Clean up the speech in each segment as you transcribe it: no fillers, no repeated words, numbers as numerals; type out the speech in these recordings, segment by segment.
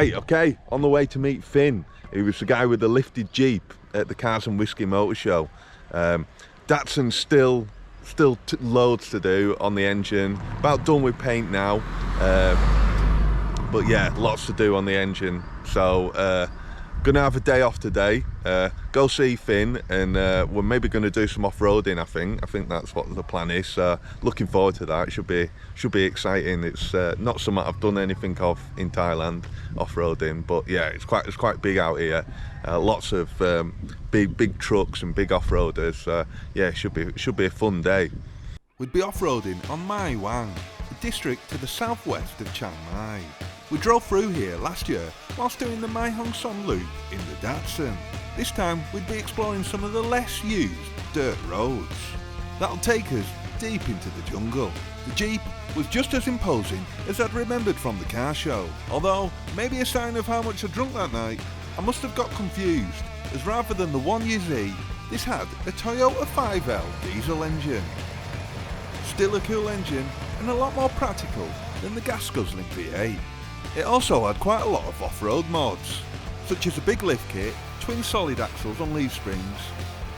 Right, okay, on the way to meet Finn. He was the guy with the lifted Jeep at the Cars and Whiskey Motor Show. Datsun's still loads to do on the engine. About done with paint now. But yeah, lots to do on the engine. So gonna have a day off today, go see Finn, and we're maybe gonna do some off-roading. I think that's what the plan is. So looking forward to that. It should be exciting. It's not something I've done anything of in Thailand, off-roading, but yeah, it's quite big out here. Lots of big trucks and big off-roaders. Yeah, it should be a fun day. We'd be off-roading on Mai Wang, a district to the southwest of Chiang Mai. We drove through here last year whilst doing the Mai Hong Son loop in the Datsun. This time we'd be exploring some of the less used dirt roads. That'll take us deep into the jungle. The Jeep was just as imposing as I'd remembered from the car show, although maybe a sign of how much I drunk that night. I must have got confused, as rather than the 1UZ, this had a Toyota 5L diesel engine. Still a cool engine and a lot more practical than the gas-guzzling V8. It also had quite a lot of off-road mods, such as a big lift kit, twin solid axles on leaf springs,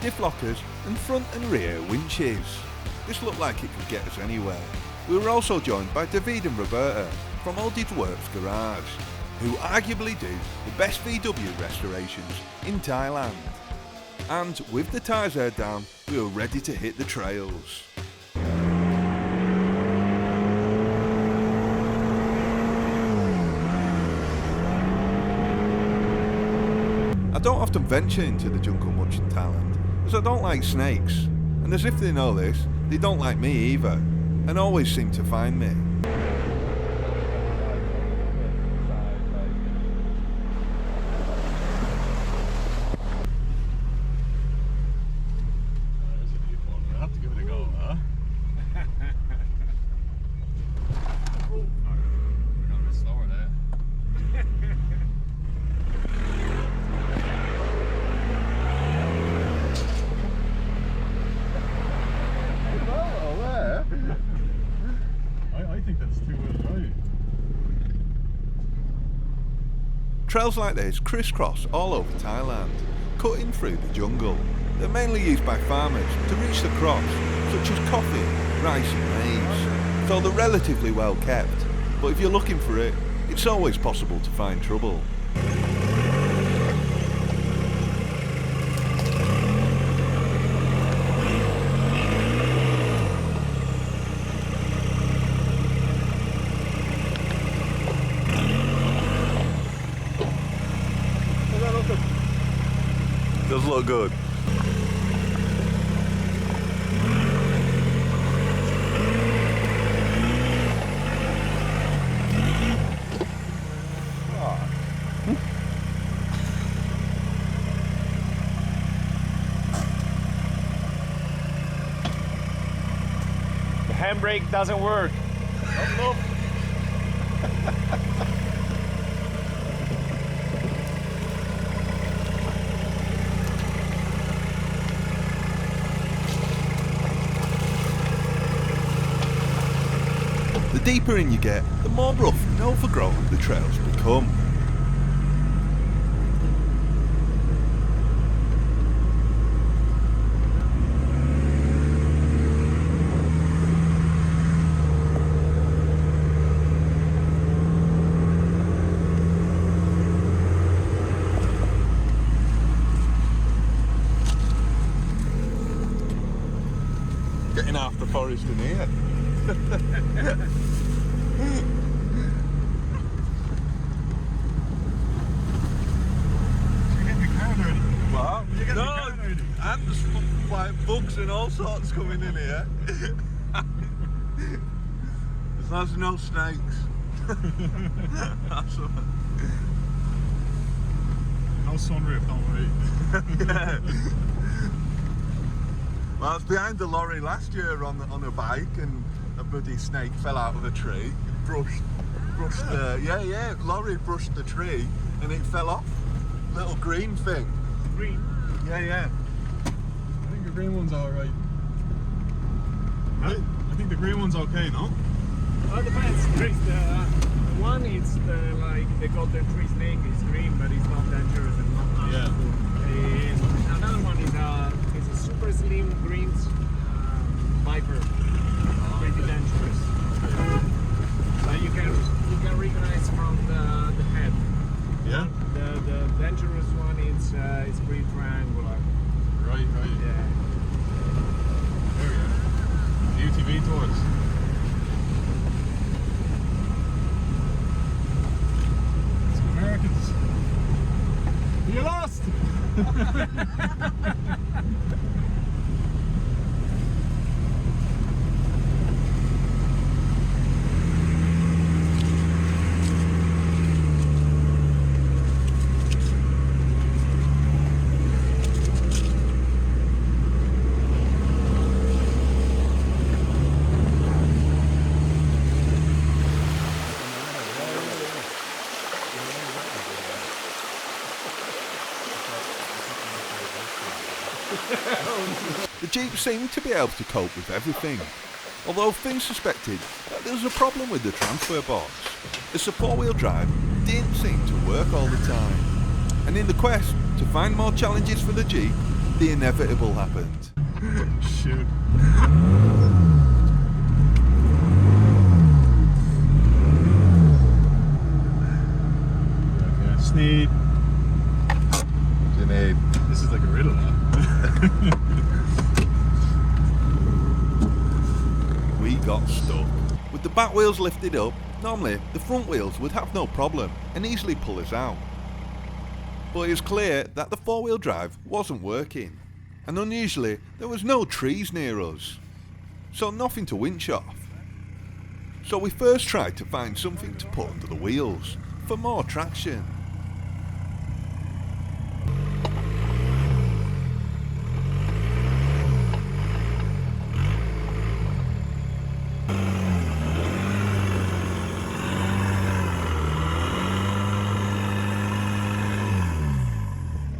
diff lockers and front and rear winches. This looked like it could get us anywhere. We were also joined by David and Roberta from Oldie's Works Garage, who arguably do the best VW restorations in Thailand. And with the tyres aired down, we were ready to hit the trails. I don't often venture into the jungle much in Thailand, as I don't like snakes, and as if they know this, they don't like me either, and always seem to find me. Trails like this crisscross all over Thailand, cutting through the jungle. They're mainly used by farmers to reach the crops, such as coffee, rice and maize. So they're relatively well kept, but if you're looking for it, it's always possible to find trouble. Does look good. The handbrake doesn't work. Nope. The deeper in you get, the more rough and overgrown the trails become. Getting half the forest in here. What? No, and there's like bugs and all sorts coming in here. There's no snakes. That's what... No sunroof, don't worry. Yeah. Well, I was behind the lorry last year on a bike, and a bloody snake fell out of a tree. Brushed the lorry brushed the tree, and it fell off. Little green thing. Green? Yeah. I think the green one's alright. I think the green one's okay, no? Well, it depends. There's the one is like the golden tree snake. It's green, but it's not dangerous and not harmful. Another one is a super slim green viper. Pretty dangerous. But you can recognize from the head. Yeah? The dangerous one is pretty triangular. Right. Yeah. There we go. UTV tours. It's Americans. You lost! The Jeep seemed to be able to cope with everything, although Finn suspected that there was a problem with the transfer box, as the four-wheel drive didn't seem to work all the time. And in the quest to find more challenges for the Jeep, the inevitable happened. Shoot. Sneed. Sinead. This is like a riddle now. We got stuck. With the back wheels lifted up, normally the front wheels would have no problem and easily pull us out. But it was clear that the four-wheel drive wasn't working, and unusually there was no trees near us, so nothing to winch off. So we first tried to find something to put under the wheels for more traction.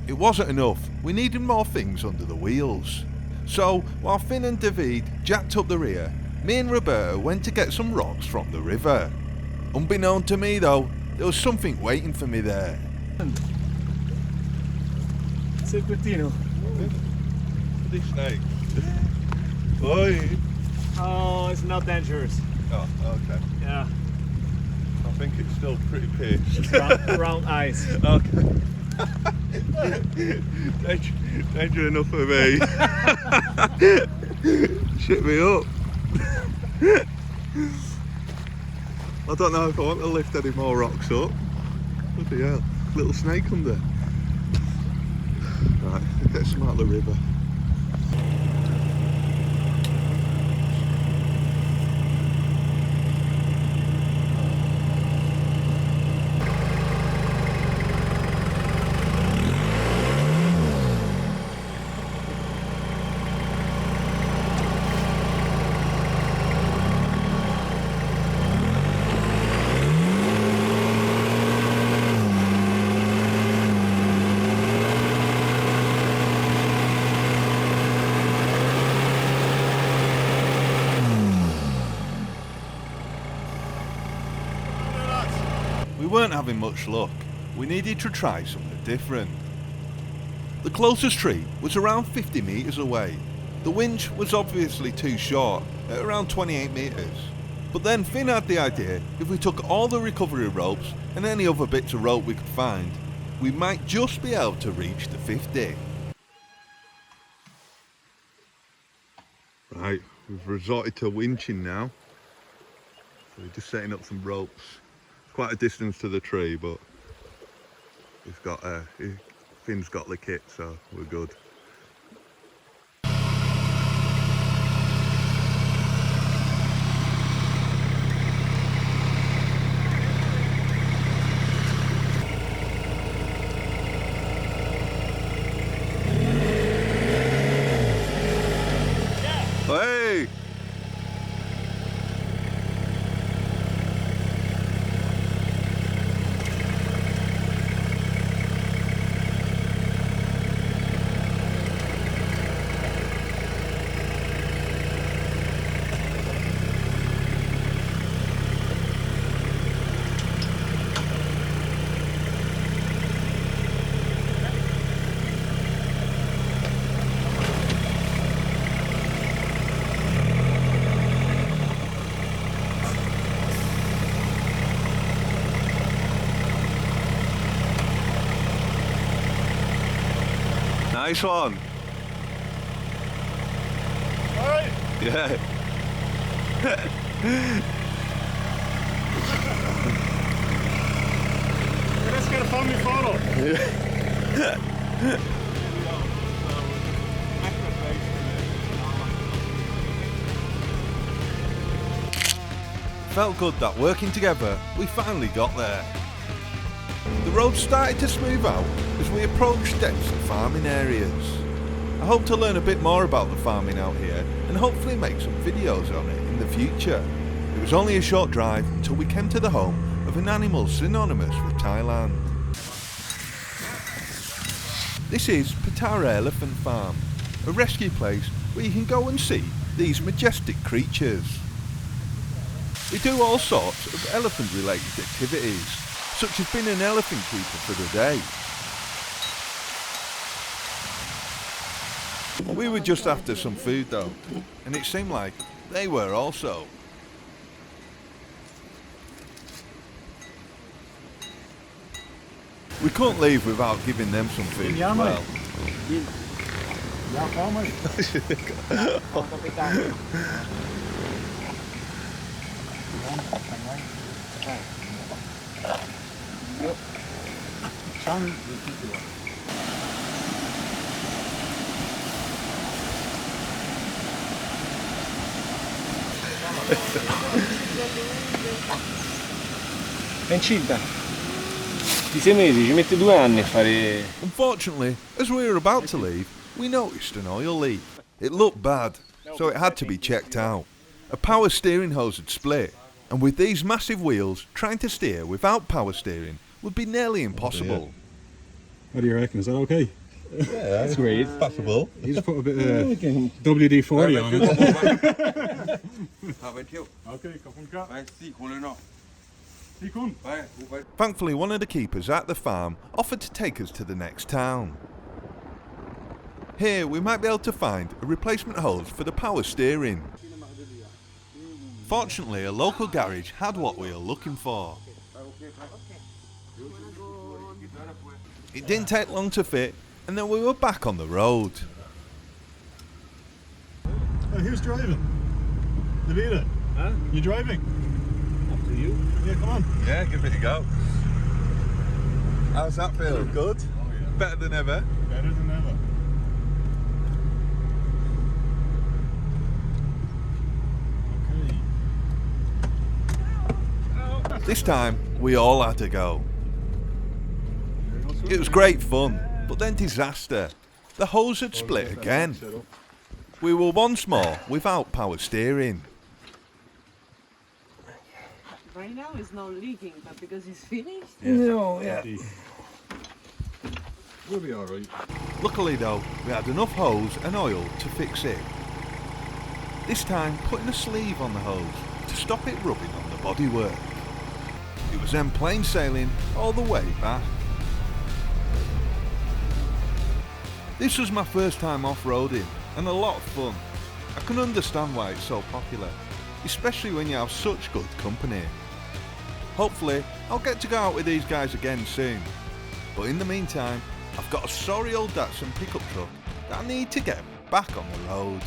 It wasn't enough, we needed more things under the wheels. So, while Finn and David jacked up the rear, me and Roberta went to get some rocks from the river. Unbeknown to me though, there was something waiting for me there. Serpentino. This snake. Oi. Oh, it's not dangerous. Oh, okay. Yeah. I think it's still pretty pissed. Round eyes. Okay. Danger enough for me. Shit me up. I don't know if I want to lift any more rocks up. Bloody hell. Little snake under. Right, let's get some out of the river. We weren't having much luck. We needed to try something different. The closest tree was around 50 metres away. The winch was obviously too short, at around 28 metres. But then Finn had the idea, if we took all the recovery ropes and any other bits of rope we could find, we might just be able to reach the 50. Right, we've resorted to winching now. So we're just setting up some ropes. Quite a distance to the tree, but he's got Finn's got the kit, so we're good. Hey! Nice one. Alright. Yeah. Let's get a family photo. Felt good that working together, we finally got there. The road started to smooth out as we approached dense farming areas. I hope to learn a bit more about the farming out here and hopefully make some videos on it in the future. It was only a short drive until we came to the home of an animal synonymous with Thailand. This is Patara Elephant Farm, a rescue place where you can go and see these majestic creatures. They do all sorts of elephant related activities, such as being an elephant keeper for the day. We were just after some food though, and it seemed like they were also. We couldn't leave without giving them some food as well. È incinta. Di 6 mesi, ci mette 2 anni a fare. Unfortunately, as we were about to leave, we noticed an oil leak. It looked bad, so it had to be checked out. A power steering hose had split, and with these massive wheels, trying to steer without power steering would be nearly impossible. What do you reckon? Is that okay? Yeah, That's great. Possible. You just put a bit of WD-40 on it. Okay, kom van elkaar. Die kon. Thankfully, one of the keepers at the farm offered to take us to the next town. Here, we might be able to find a replacement hose for the power steering. Fortunately, a local garage had what we were looking for. It didn't take long to fit, and then we were back on the road. Who's driving? Davida? Huh? You driving? Up to you. Yeah, come on. Yeah, give it a go. How's that feel? Good? Better than ever? Better than ever. Okay. This time, we all had to go. It was great fun, but then disaster. The hose had split again. We were once more without power steering. Right now it's not leaking, but because it's finished. No, yeah. We'll be alright. Luckily though, we had enough hose and oil to fix it. This time putting a sleeve on the hose to stop it rubbing on the bodywork. It was then plain sailing all the way back. This was my first time off-roading and a lot of fun. I can understand why it's so popular, especially when you have such good company. Hopefully, I'll get to go out with these guys again soon. But in the meantime, I've got a sorry old Datsun pickup truck that I need to get back on the road.